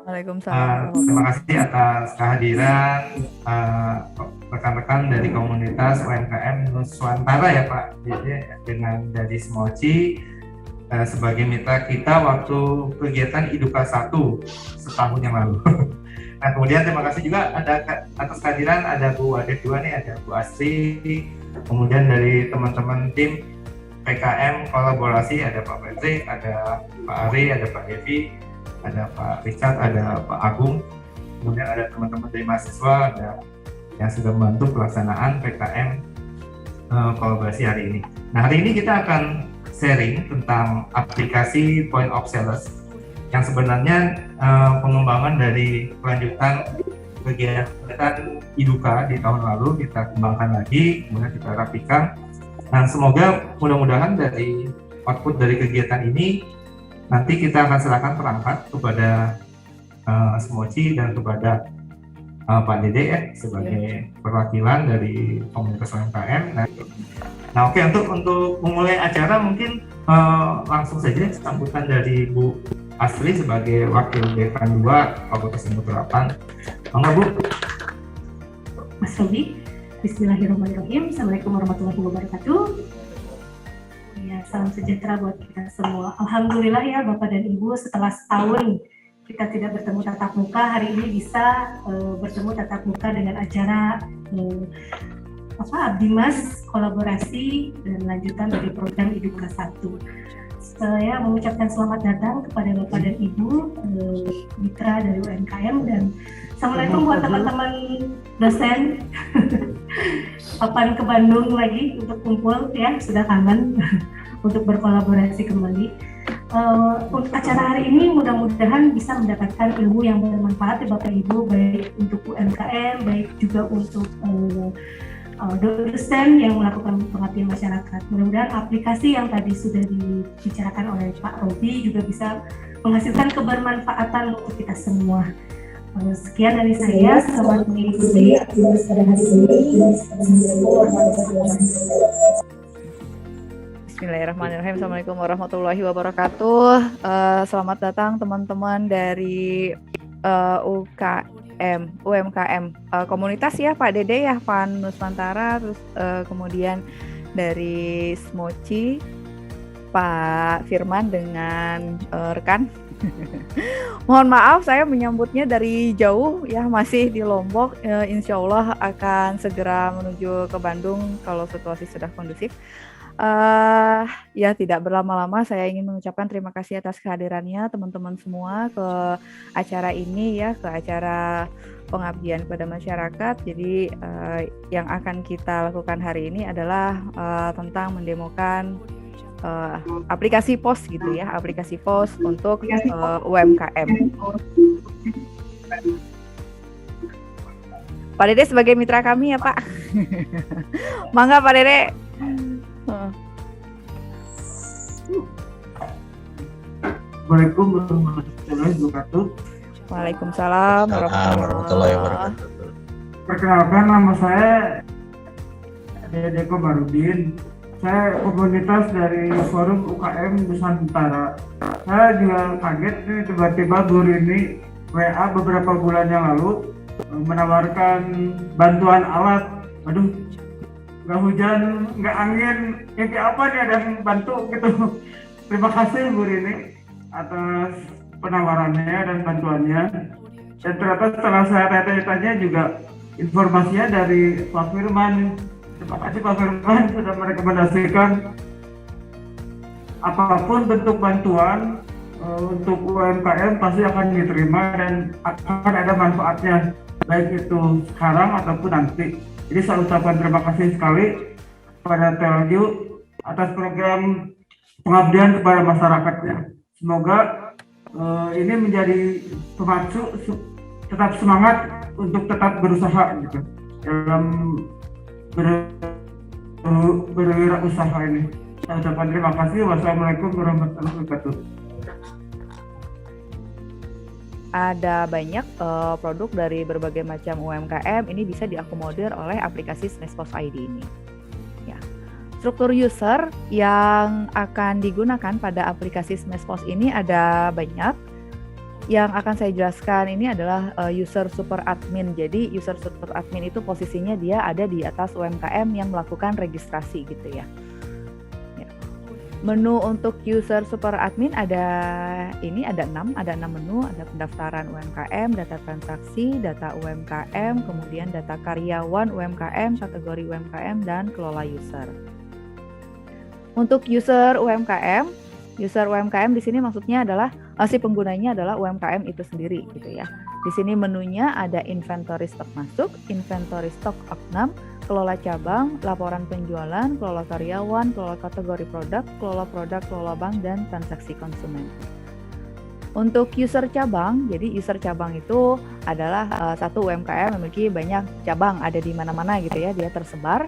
Waalaikumsalam. Terima kasih atas kehadiran rekan-rekan dari komunitas UMKM Nuswantara ya Pak Dede, dengan dari Smoci sebagai mitra kita waktu kegiatan Iduka 1 setahun yang lalu. Nah kemudian terima kasih juga ada atas kehadiran ada Bu Wadid juga nih, ada Bu Asri, kemudian dari teman-teman tim PKM kolaborasi ada Pak Patrick, ada Pak Ari, ada Pak Evi, ada Pak Richard, ada Pak Agung, kemudian ada teman-teman dari mahasiswa, ada yang sudah membantu pelaksanaan PKM kolaborasi hari ini. Nah hari ini kita akan sharing tentang aplikasi Point of Sales yang sebenarnya pengembangan dari kelanjutan kegiatan Iduka di tahun lalu kita kembangkan lagi, kemudian kita rapikan. Dan semoga mudah-mudahan dari output dari kegiatan ini nanti kita akan serahkan perangkat kepada Smoci dan kepada Pak Dede ya sebagai perwakilan dari komunitas UMKM. Nah oke, untuk memulai acara mungkin langsung saja sambutan dari Bu Asri sebagai Wakil Dekan 2 Fakultas Ilmu Terapan. Monggo Bu. Mas Robi. Bismillahirrahmanirrahim. Assalamualaikum warahmatullahi wabarakatuh. Ya, salam sejahtera buat kita semua. Alhamdulillah ya Bapak dan Ibu, setelah setahun kita tidak bertemu tatap muka, hari ini bisa bertemu tatap muka dengan acara Abdimas kolaborasi dan lanjutan dari program Iduka 1. Saya mengucapkan selamat datang kepada Bapak dan Ibu mitra dari UMKM, dan Assalamualaikum buat teman-teman dosen. Kapan ke Bandung lagi untuk kumpul ya, sudah kangen untuk berkolaborasi kembali. Untuk acara hari ini mudah-mudahan bisa mendapatkan ilmu yang bermanfaat ya Bapak Ibu, baik untuk UMKM, baik juga untuk dosen yang melakukan pengabdian masyarakat. Mudah-mudahan aplikasi yang tadi sudah dibicarakan oleh Pak Robi juga bisa menghasilkan kebermanfaatan untuk kita semua. Sekian dari saya, selamat mengikuti aktivitas pada hari ini. Bismillahirrahmanirrahim. Assalamualaikum warahmatullahi wabarakatuh. Selamat datang teman-teman dari UMKM komunitas ya Pak Dede ya, Pan Nuswantara, terus kemudian dari Smoci Pak Firman dengan rekan. Mohon maaf saya menyambutnya dari jauh ya, masih di Lombok. Insya Allah akan segera menuju ke Bandung kalau situasi sudah kondusif. Ya tidak berlama-lama saya ingin mengucapkan terima kasih atas kehadirannya teman-teman semua ke acara ini ya, ke acara pengabdian pada masyarakat. Jadi yang akan kita lakukan hari ini adalah tentang mendemokan aplikasi POS gitu ya, aplikasi POS untuk UMKM. Pak Dede sebagai mitra kami ya Pak. Mangga Pak Dede. Assalamualaikum warahmatullahi wabarakatuh. Waalaikumsalam warahmatullahi wabarakatuh. Perkenalkan, nama saya Dede Komarudin. Saya komunitas dari Forum UKM Nusantara. Saya juga kaget nih, tiba-tiba Bu Rini WA beberapa bulan yang lalu menawarkan bantuan alat. Aduh, nggak hujan, nggak angin, ini apa nih ada yang bantu gitu. Terima kasih Bu Rini atas penawarannya dan bantuannya. Dan ternyata setelah saya tanya-tanya juga informasinya dari Pak Firman. Terima kasih Pak Firman sudah merekomendasikan apapun bentuk bantuan untuk UMKM pasti akan diterima dan akan ada manfaatnya, baik itu sekarang ataupun nanti. Jadi saya ucapkan terima kasih sekali kepada Telju atas program pengabdian kepada masyarakatnya. Semoga ini menjadi pemacu tetap semangat untuk tetap berusaha gitu dalam berwirausaha ini. Saya ucapkan terima kasih. Wassalamualaikum warahmatullahi wabarakatuh. Ada banyak produk dari berbagai macam UMKM ini bisa diakomodir oleh aplikasi SMESPOS ID ini. Ya. Struktur user yang akan digunakan pada aplikasi SMESPOS ini ada banyak. yang akan saya jelaskan ini adalah user super admin. Jadi user super admin itu posisinya dia ada di atas UMKM yang melakukan registrasi gitu ya. Menu untuk user super admin ada 6 menu, ada pendaftaran UMKM, data transaksi, data UMKM, kemudian data karyawan UMKM, kategori UMKM, dan kelola user. Untuk user UMKM di sini maksudnya adalah si penggunanya adalah UMKM itu sendiri gitu ya. Di sini menunya ada inventory stok masuk, inventory stok oknum, kelola cabang, laporan penjualan, kelola karyawan, kelola kategori produk, kelola bank, dan transaksi konsumen. Untuk user cabang, jadi user cabang itu adalah satu UMKM memiliki banyak cabang, ada di mana-mana gitu ya, dia tersebar.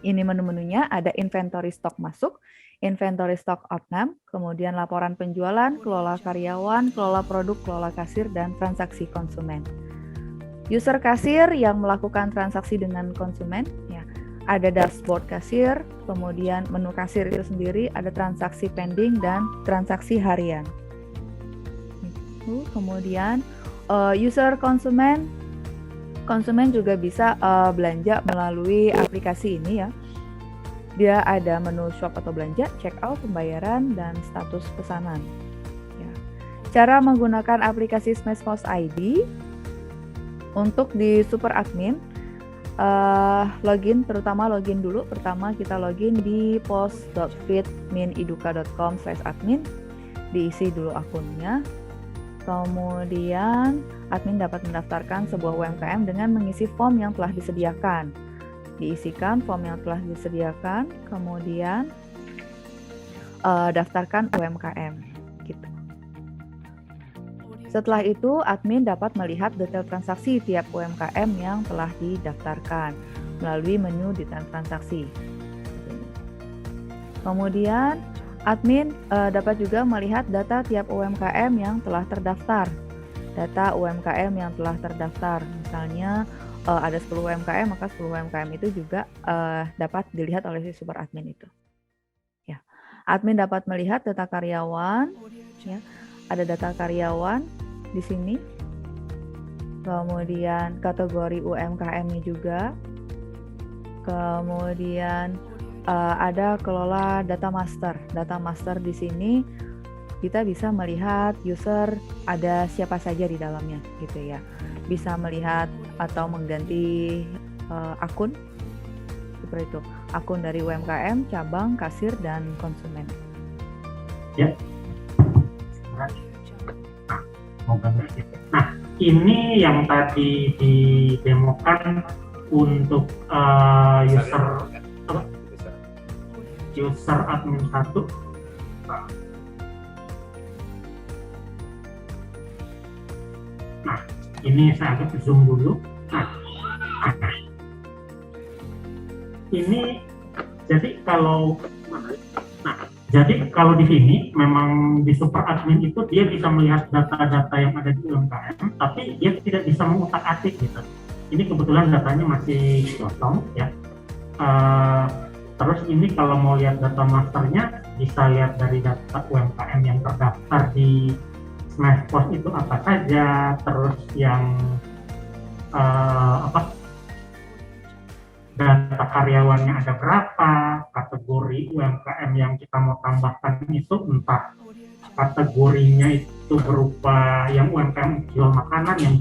Ini menu-menunya ada inventory stok masuk, inventory stok oknum, kemudian laporan penjualan, kelola karyawan, kelola produk, kelola kasir, dan transaksi konsumen. User kasir yang melakukan transaksi dengan konsumen, ya, ada dashboard kasir, kemudian menu kasir itu sendiri, ada transaksi pending dan transaksi harian. Kemudian user konsumen juga bisa belanja melalui aplikasi ini ya. Dia ada menu shop atau belanja, check out, pembayaran, dan status pesanan. Ya. Cara menggunakan aplikasi SmashPOS ID. Untuk di super admin, login dulu. Pertama kita login di post.fitmineduca.com/admin, diisi dulu akunnya. Kemudian admin dapat mendaftarkan sebuah UMKM dengan mengisi form yang telah disediakan. Diisikan form yang telah disediakan, kemudian daftarkan UMKM gitu. Setelah itu, admin dapat melihat detail transaksi tiap UMKM yang telah didaftarkan melalui menu detail transaksi. Kemudian, admin dapat juga melihat data tiap UMKM yang telah terdaftar. Data UMKM yang telah terdaftar, misalnya ada 10 UMKM, maka 10 UMKM itu juga dapat dilihat oleh si super admin itu. Ya. Admin dapat melihat data karyawan, ya. Ada data karyawan di sini, kemudian kategori UMKM-nya juga, kemudian ada kelola data master. Data master di sini kita bisa melihat user ada siapa saja di dalamnya, gitu ya. Bisa melihat atau mengganti akun seperti itu, akun dari UMKM, cabang, kasir, dan konsumen. Ya. Nah, ini yang tadi didemokan untuk user admin 1. Nah, ini saya agak zoom dulu. Nah, ini jadi kalau di sini memang di super admin itu dia bisa melihat data-data yang ada di UMKM, tapi dia tidak bisa mengutak-atik gitu. Ini kebetulan datanya masih kosong ya. Terus ini kalau mau lihat data masternya, bisa lihat dari data UMKM yang terdaftar di SmashPOS itu apa saja, terus yang data karyawannya ada berapa, kategori UMKM yang kita mau tambahkan itu entah kategorinya itu berupa yang UMKM jual makanan, yang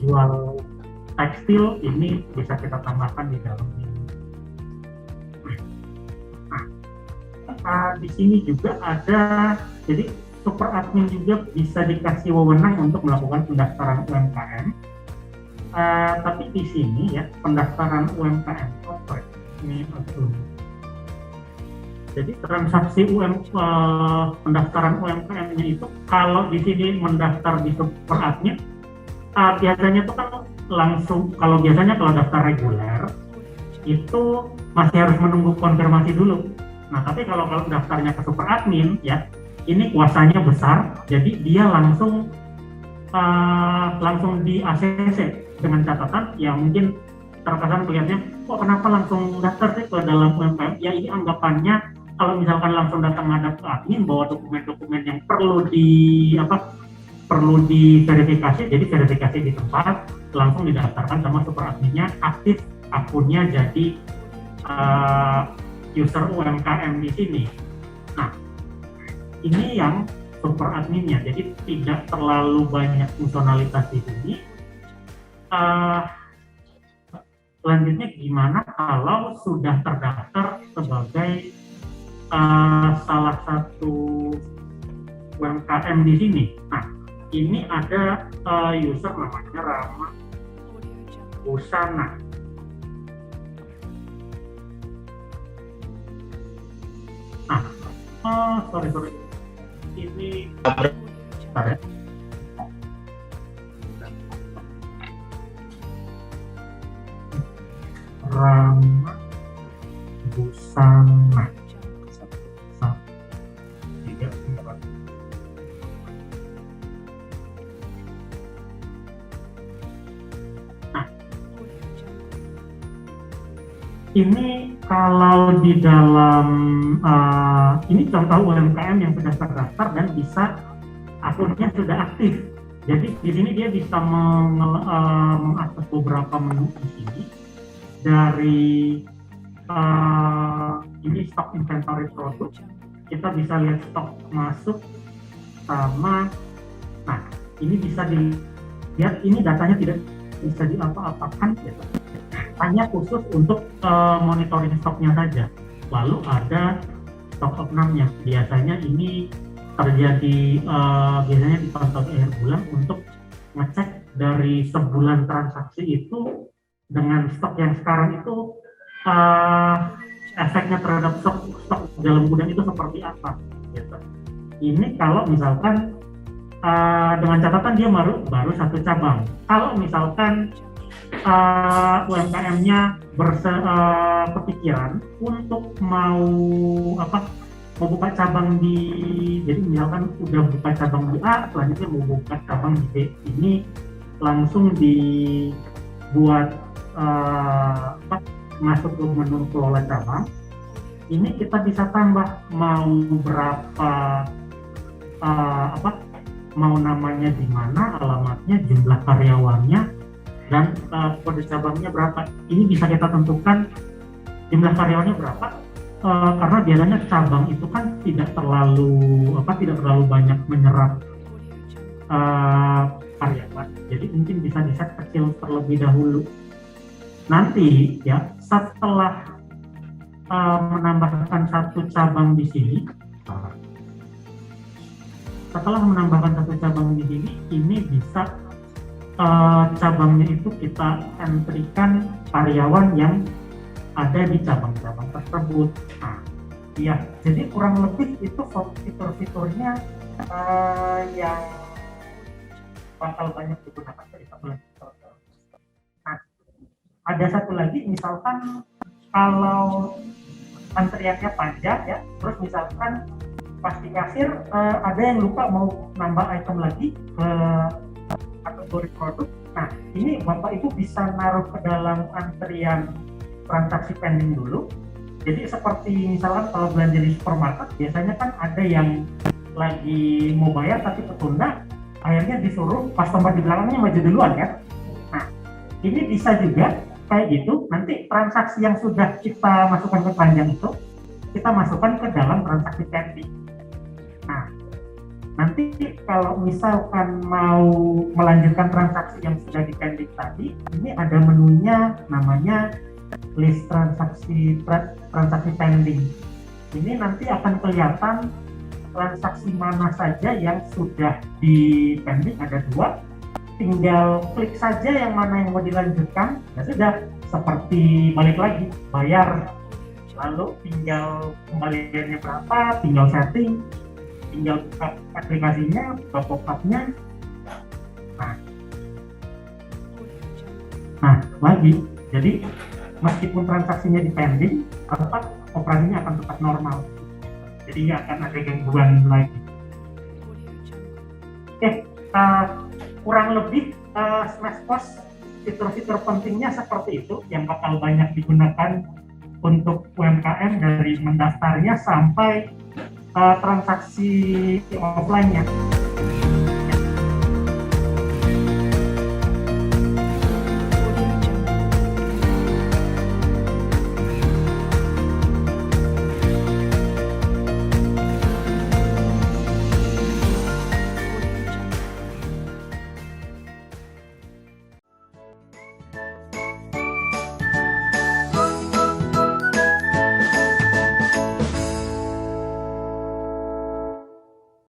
jual tekstil, ini bisa kita tambahkan di dalam ini. Di sini juga ada, jadi super admin juga bisa dikasih wewenang untuk melakukan pendaftaran UMKM. Tapi di sini ya pendaftaran UMKM, ini jadi transaksi pendaftaran UMKM-nya itu kalau di sini mendaftar di super admin, biasanya itu kan langsung, kalau biasanya kalau daftar reguler itu masih harus menunggu konfirmasi dulu. Nah, tapi kalau daftarnya ke super admin ya, ini kuasanya besar, jadi dia langsung di ACC dengan catatan ya mungkin terkesan kelihatannya kok kenapa langsung daftar sih ke dalam UMKM, ya ini anggapannya kalau misalkan langsung datang menghadap ke admin bawa dokumen-dokumen yang perlu diverifikasi, jadi verifikasi di tempat, langsung didaftarkan sama super adminnya, aktif akunnya jadi user UMKM di sini. Nah, ini yang super adminnya, jadi tidak terlalu banyak fungsionalitas di sini. Selanjutnya gimana kalau sudah terdaftar sebagai salah satu UMKM di sini? Nah, ini ada user namanya Rama Busana. Nah, sorry. Ini bentar ya. Rama Busana. Ini kalau di dalam ini contoh UMKM yang sudah terdaftar dan bisa akunnya sudah aktif. Jadi di sini dia bisa mengakses beberapa menu di sini dari ini stok inventory produk. Kita bisa lihat stok masuk sama, nah ini bisa dilihat ini datanya tidak bisa diapa-apakan gitu. Hanya khusus untuk monitoring stoknya saja. Lalu ada stok opnamnya. Biasanya ini terjadi biasanya dipantau di akhir bulan untuk ngecek dari sebulan transaksi itu dengan stok yang sekarang itu efeknya terhadap stok dalam gudang itu seperti apa. Gitu. Ini kalau misalkan dengan catatan dia baru satu cabang. Kalau misalkan UMKM-nya kepikiran untuk mau buka cabang di, jadi misalkan udah buka cabang di A, selanjutnya mau buka cabang di B, ini langsung dibuat masuk ke menu kelola cabang. Ini kita bisa tambah mau berapa mau namanya di mana, alamatnya, jumlah karyawannya, dan kode cabangnya berapa. Ini bisa kita tentukan jumlah karyawannya berapa, karena biasanya cabang itu kan tidak terlalu banyak menyerap karyawan. Jadi mungkin bisa di-set kecil terlebih dahulu. Nanti ya setelah menambahkan satu cabang di sini, ini bisa cabangnya itu kita entrykan karyawan yang ada di cabang-cabang tersebut. Nah, iya, jadi kurang lebih itu fitur-fiturnya yang bakal banyak digunakan dari tabel. Nah, ada satu lagi, misalkan kalau antriannya panjang ya, terus misalkan pas di kasir ada yang lupa mau nambah item lagi ke kategori produk. Nah, ini Bapak Ibu bisa naruh ke dalam antrian transaksi pending dulu. Jadi seperti misalkan kalau belanja di supermarket, biasanya kan ada yang lagi mau bayar tapi ketunda, akhirnya disuruh customer di belakangnya maju duluan ya. Nah, ini bisa juga kayak gitu. Nanti transaksi yang sudah kita masukkan ke keranjang itu, kita masukkan ke dalam transaksi pending. Nah, nanti kalau misalkan mau melanjutkan transaksi yang sudah di pending tadi, ini ada menunya namanya list transaksi pending. Ini nanti akan kelihatan transaksi mana saja yang sudah di pending, ada 2. Tinggal klik saja yang mana yang mau dilanjutkan, ya sudah, seperti balik lagi bayar, lalu tinggal kembaliannya berapa, tinggal setting, tinggal buka aplikasinya, buka pop-up-nya. Nah, lagi, jadi meskipun transaksinya di pending, tetap operasinya akan tetap normal. Jadi nggak akan ada gangguan lagi. Kurang lebih Smashpost fitur-fitur pentingnya seperti itu yang bakal banyak digunakan untuk UMKM dari mendaftarnya sampai transaksi offline-nya.